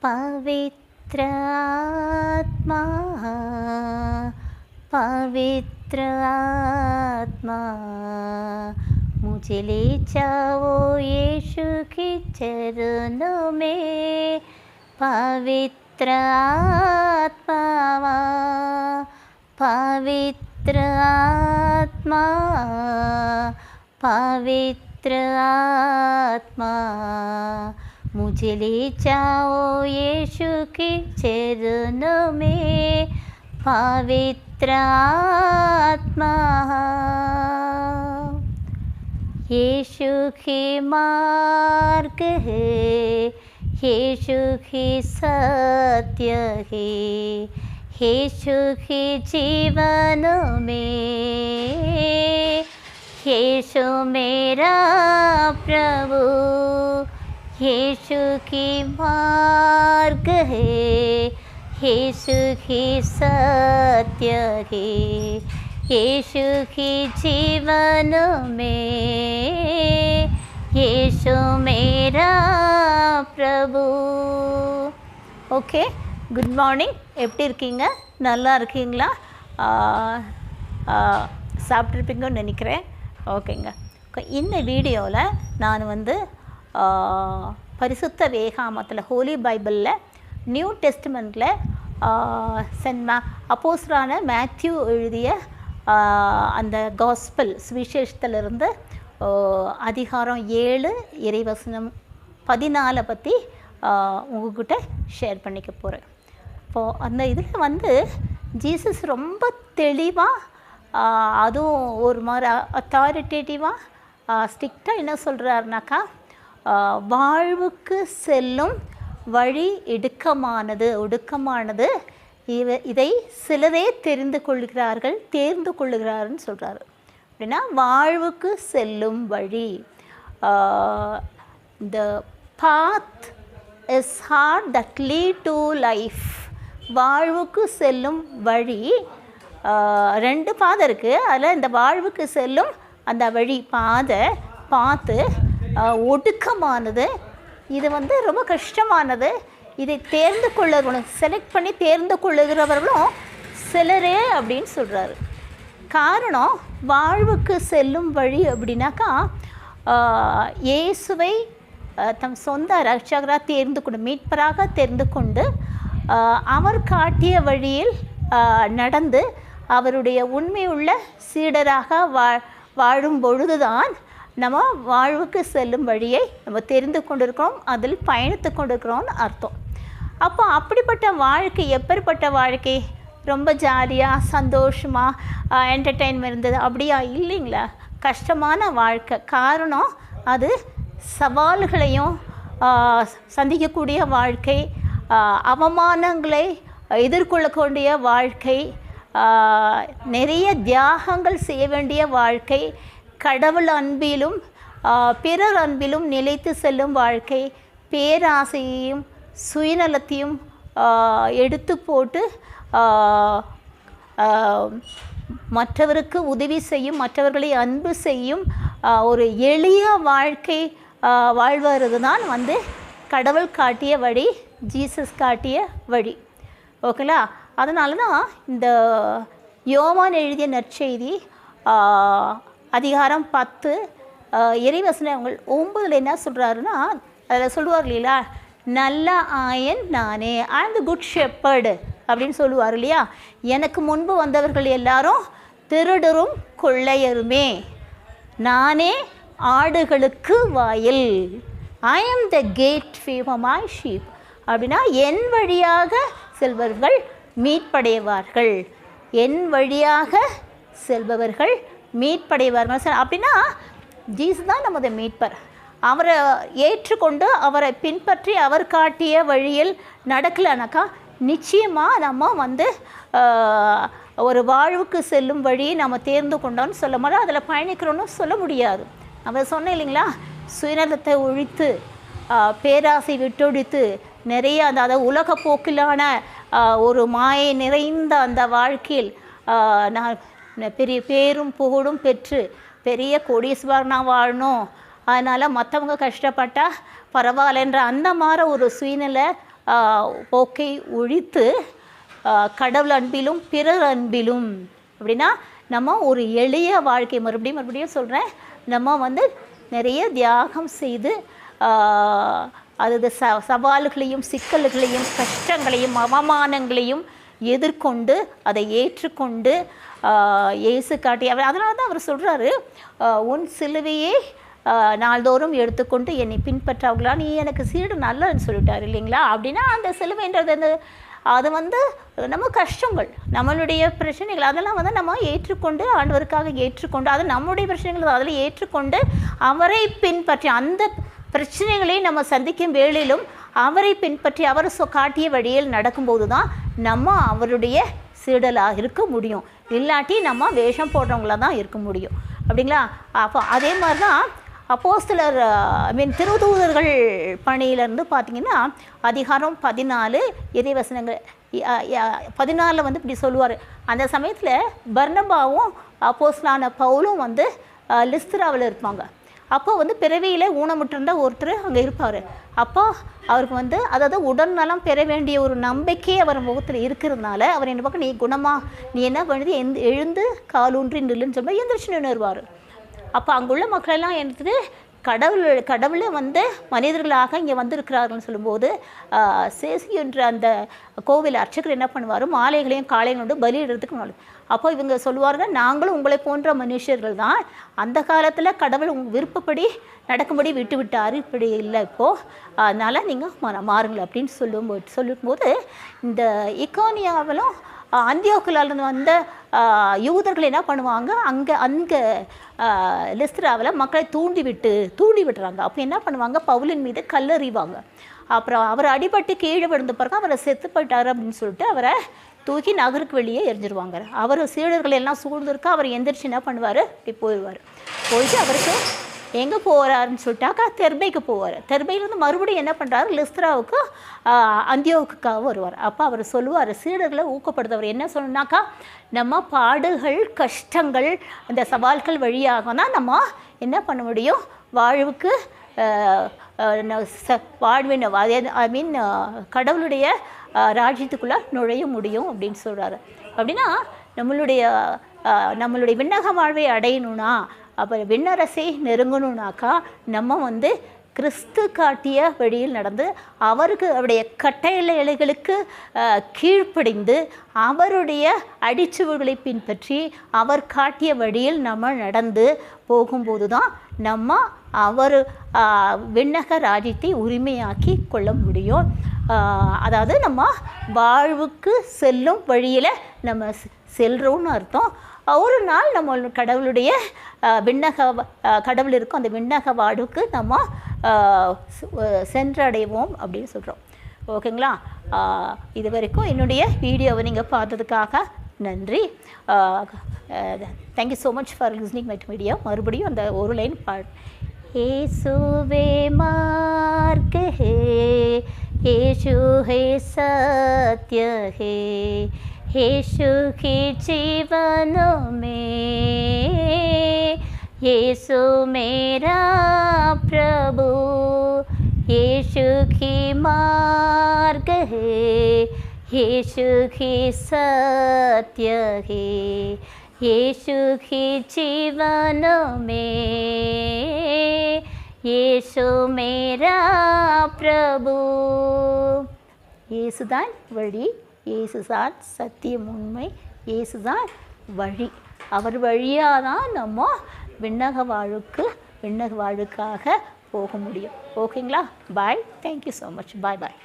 पवित्र आत्मा पवित्र आत्मा मुझे ले जाओ यीशु के चरणों में। पवित्र आत्मा पवित्र आत्मा पवित्र आत्मा मुझे ले जाओ यीशु के चरणों में। पवित्र आत्मा यीशु के मार्ग है, यीशु के सत्य है, यीशु के जीवन में। यीशु मेरा प्रभु, यीशु की मार्ग है, यीशु की सत्य है, यीशु की जीवन में। यीशु मेरा प्रभु। Okay, good morning. எப்படி இருக்கீங்க? நல்லா இருக்கீங்களா? சாப்பிட்ருப்பீங்கன்னு நினைக்கிறேன். ஓகேங்க. இந்த வீடியோவில் நான் பரிசுத்த வேகாமத்தில் ஹோலி பைபிளில் நியூ டெஸ்ட்மெண்ட்டில் அப்போஸ்தலரான மேத்யூ எழுதிய அந்த காஸ்பல் சுவிசேஷத்திலிருந்து அதிகாரம் 7 இறைவசனம் 14 பற்றி உங்கள்கிட்ட ஷேர் பண்ணிக்க போகிறேன். இப்போது அந்த இதில் ஜீசஸ் ரொம்ப தெளிவாக, அதுவும் ஒரு மாதிரி அத்தாரிட்டேட்டிவாக ஸ்ட்ரிக்டாக என்ன சொல்கிறாருனாக்கா, வாழ்வுக்கு செல்லும் வழி ஒடுக்கமானது, இதை சிலரே தேர்ந்து கொள்ளுகிறாருன்னு சொல்கிறாரு. அப்படின்னா வாழ்வுக்கு செல்லும் வழி, the path is hard that lead to life. வாழ்வுக்கு செல்லும் வழி 2 பாதை இருக்குது. அதில் இந்த வாழ்வுக்கு செல்லும் அந்த வழி பார்த்து ஒடுக்கமானது, இது ரொம்ப கஷ்டமானது. இதை தேர்ந்து கொள்ளணும், செலக்ட் பண்ணி தேர்ந்து கொள்ளுகிறவர்களும் சிலரே அப்படின்னு சொல்கிறாரு. காரணம், வாழ்வுக்கு செல்லும் வழி அப்படின்னாக்கா, இயேசுவை தம் சொந்த ரட்சகராக தேர்ந்து கொண்டு, மீட்பராக தெரிந்து கொண்டு, அவர் காட்டிய வழியில் நடந்து அவருடைய உண்மையுள்ள சீடராக வாழும் பொழுதுதான் நம்ம வாழ்வுக்கு செல்லும் வழியை நம்ம தெரிந்து கொண்டிருக்கிறோம், அதில் பயணித்து கொண்டிருக்கிறோம்னு அர்த்தம். அப்போ அப்படிப்பட்ட வாழ்க்கை எப்பேற்பட்ட வாழ்க்கை? ரொம்ப ஜாலியாக சந்தோஷமாக என்டர்டெயின்மெண்ட் இருந்தது அப்படியா? இல்லைங்களா, கஷ்டமான வாழ்க்கை. காரணம், அது சவால்களையும் சந்திக்கக்கூடிய வாழ்க்கை, அவமானங்களை எதிர்கொள்ளக்கூடிய வாழ்க்கை, நிறைய தியாகங்கள் செய்ய வேண்டிய வாழ்க்கை, கடவுள் அன்பிலும் பிறர் அன்பிலும் நிலைத்து செல்லும் வாழ்க்கை, பேராசையையும் சுயநலத்தையும் எடுத்து போட்டு மற்றவருக்கு உதவி செய்யும், மற்றவர்களை அன்பு செய்யும் ஒரு எளிய வாழ்க்கை வாழ்வது தான் கடவுள் காட்டிய வழி, ஜீசஸ் காட்டிய வழி. ஓகேங்களா? அதனால தான் இந்த யோவான் எழுதிய நற்செய்தி அதிகாரம் 10 இறைவசனங்கள் 9 என்ன சொல்கிறாருன்னா, அதில் சொல்லுவார் இல்லையா, நல்ல ஆயன் நானே, ஐ ஆம் தி குட் ஷெப்பர்டு அப்படின்னு சொல்லுவார் இல்லையா. எனக்கு முன்பு வந்தவர்கள் எல்லாரும் திருடரும் கொள்ளையருமே, நானே ஆடுகளுக்கு வாயில், ஐ ஆம் த கேட் ஃபார் மை ஷீப். அப்படின்னா என் வழியாக செல்பவர்கள் மீட்படைவார்கள், என் வழியாக செல்பவர்கள் மீட்படைவார்கள். சார், அப்படின்னா ஜீசஸ் தான் நமது மீட்பர். அவரை ஏற்றுக்கொண்டு அவரை பின்பற்றி அவர் காட்டிய வழியில் நடக்கலைனாக்கா நிச்சயமாக நம்ம ஒரு வாழ்வுக்கு செல்லும் வழியை நம்ம தேர்ந்து கொண்டோன்னு சொல்ல முடியாது, அதில் பயணிக்கிறோன்னு சொல்ல முடியாது. அவர் சொன்னேன் இல்லைங்களா, சுயநலத்தை ஒழித்து பேராசை விட்டொழித்து நிறைய அதாவது உலக போக்கிலான ஒரு மாயை நிறைந்த அந்த வாழ்க்கையில் நான் பெரிய பேரும் புகழும் பெற்று பெரிய கோடீஸ்வரனாக வாழணும், அதனால் மற்றவங்க கஷ்டப்பட்டால் பரவாயில்லன்ற அந்த மாதிரி ஒரு சுயநல போக்கை ஒழித்து கடவுள் அன்பிலும் பிறர் அன்பிலும் அப்படின்னா நம்ம ஒரு எளிய வாழ்க்கை மறுபடியும் சொல்கிறேன், நம்ம வந்து நிறைய தியாகம் செய்து அது சவால்களையும் சிக்கல்களையும் கஷ்டங்களையும் அவமானங்களையும் எதிர்கொண்டு அதை ஏற்றுக்கொண்டு இயேசு காட்டி அதனால தான் அவர் சொல்கிறாரு, உன் சிலுவையை நாள்தோறும் எடுத்துக்கொண்டு என்னை பின்பற்றவங்களா நீ எனக்கு சீடு நல்லன்னு சொல்லிட்டார் இல்லைங்களா. அப்படின்னா அந்த சிலுவைன்றது அது வந்து நம்ம கஷ்டங்கள் நம்மளுடைய பிரச்சனைகள் அதெல்லாம் வந்து நம்ம ஏற்றுக்கொண்டு ஆண்டவருக்காக ஏற்றுக்கொண்டு அது நம்முடைய பிரச்சனைகள் அதில் ஏற்றுக்கொண்டு அவரை பின்பற்றி அந்த பிரச்சனைகளை நம்ம சந்திக்கும் வேளையிலும் அவரை பின்பற்றி அவர் காட்டிய வழியில் நடக்கும்போது தான் நம்ம அவருடைய சீடலாக இருக்க முடியும். இல்லாட்டி நம்ம வேஷம் போடுறவங்களாக தான் இருக்க முடியும் அப்படிங்களா. அப்போ அதே மாதிரி தான் அப்போஸ்தலர் திருத்தூதர்கள் பணியிலேருந்து பார்த்திங்கன்னா அதிகாரம் 14 இறைவசனங்கள் 14 வந்து இப்படி சொல்லுவார். அந்த சமயத்தில் பர்னபாவும் அப்போஸ்தலனான பவுலும் வந்து லிஸ்திராவில் இருப்பாங்க. அப்போ வந்து பிறவியில் ஊனமுற்றிருந்த ஒருத்தர் அங்கே இருப்பார். அப்போ அவருக்கு வந்து அதாவது உடல்நலம் பெற வேண்டிய ஒரு நம்பிக்கை அவர் முகத்தில் இருக்கிறதுனால அவர் என்ன பக்கம் நீ குணமாக நீ என்ன பண்ணுது எழுந்து காலூன்றி நில்லுன்னு சொல்லும்போது எந்திரிச்சு நின்றுவார். அப்போ அங்குள்ள மக்களெல்லாம் எடுத்துட்டு கடவுளை வந்து மனிதர்களாக இங்கே வந்திருக்கிறார்கள்னு சொல்லும்போது சேசி என்ற அந்த கோவில் அர்ச்சகர் என்ன பண்ணுவார், மாலைகளையும் காளையும் கொண்டு பலியிடுறதுக்கு முன்னாடி அப்போ இவங்க சொல்லுவார்கள், நாங்களும் உங்களை போன்ற மனுஷர்கள் தான், அந்த காலத்தில் கடவுள் உங்கள் விருப்பப்படி நடக்கும்படி விட்டு விட்டார், இப்படி இல்லை இப்போது, அதனால் நீங்கள் மாறுங்கள் அப்படின்னு சொல்லும்போது இந்த இக்கோனியாவிலும் அந்தியோக்கிலிருந்து வந்த யூதர்கள் என்ன பண்ணுவாங்க, அங்கே லிஸ்திராவில் மக்களை தூண்டி விட்டுறாங்க. அப்போ என்ன பண்ணுவாங்க, பவுலின் மீது கல்லறிவாங்க. அப்புறம் அவர் அடிபட்டு கீழே விழுந்த பிறகு அவரை செத்து போயிட்டார் அப்படின்னு சொல்லிட்டு அவரை தூக்கி நகருக்கு வெளியே எரிஞ்சிருவாங்க. அவர் சீடர்கள் எல்லாம் சூழ்ந்திருக்கா அவர் எந்திரிச்சு என்ன பண்ணுவார், இப்படி போயிட்டு அவருக்கு எங்கே போகிறாருன்னு சொல்லிட்டாக்கா தெர்பைக்கு போவார். தெர்பையிலேருந்து மறுபடியும் என்ன பண்ணுறாரு, லிஸ்திராவுக்கு அந்தியோவுக்காக வருவார். அப்போ அவர் சொல்லுவார், சீடர்களை ஊக்கப்படுத்தவர் என்ன சொல்லணுனாக்கா, நம்ம பாடுகள் கஷ்டங்கள் அந்த சவால்கள் வழியாக தான் நம்ம என்ன பண்ண முடியும், வாழ்வுக்கு வாழ்வின் கடவுளுடைய ராஜ்யத்துக்குள்ளே நுழைய முடியும் அப்படின்னு சொல்கிறாரு. அப்படின்னா நம்மளுடைய விண்ணக வாழ்வை அடையணும்னா, அப்போ விண்ணரசை நெருங்கணுன்னாக்கா நம்ம வந்து கிறிஸ்து காட்டிய வழியில் நடந்து அவருடைய கட்டளைகளுக்கு கீழ்ப்படிந்து அவருடைய அடிச்சுவடுகளை பின்பற்றி அவர் காட்டிய வழியில் நம்ம நடந்து போகும்போது தான் நம்ம அவர் விண்ணக ராஜ்யத்தை உரிமையாக்கி கொள்ள முடியும். அதாவது நம்ம வாழ்வுக்கு செல்லும் வழியில் நம்ம செல்கிறோன்னு அர்த்தம். ஒரு நாள் நம்ம கடவுளுடைய கடவுள் இருக்கும் அந்த விண்ணக வாழ்வுக்கு நம்ம சென்றடைவோம் அப்படின்னு சொல்கிறோம். ஓகேங்களா. இது வரைக்கும் என்னுடைய வீடியோவை நீங்கள் பார்த்ததுக்காக நன்றி. Thank you so much for listening my video. மறுபடியும் அந்த ஒரு லைன் இயேசுவே மார்க் ஹே, यीशु है सत्य है, यीशु के जीवन में, यीशु मेरा प्रभु, यीशु की मार्ग है, यीशु की सत्य है, यीशु की जीवन में, यीशु मेरा प्रभु. இயேசுதான் வழி, இயேசுதான் சத்தியம் உண்மை, இயேசுதான் வழி. அவர் வழியாக தான் நம்ம விண்ணக வாழ்வுக்காக போக முடியும். ஓகேங்களா. பாய். Thank you so much. பாய்.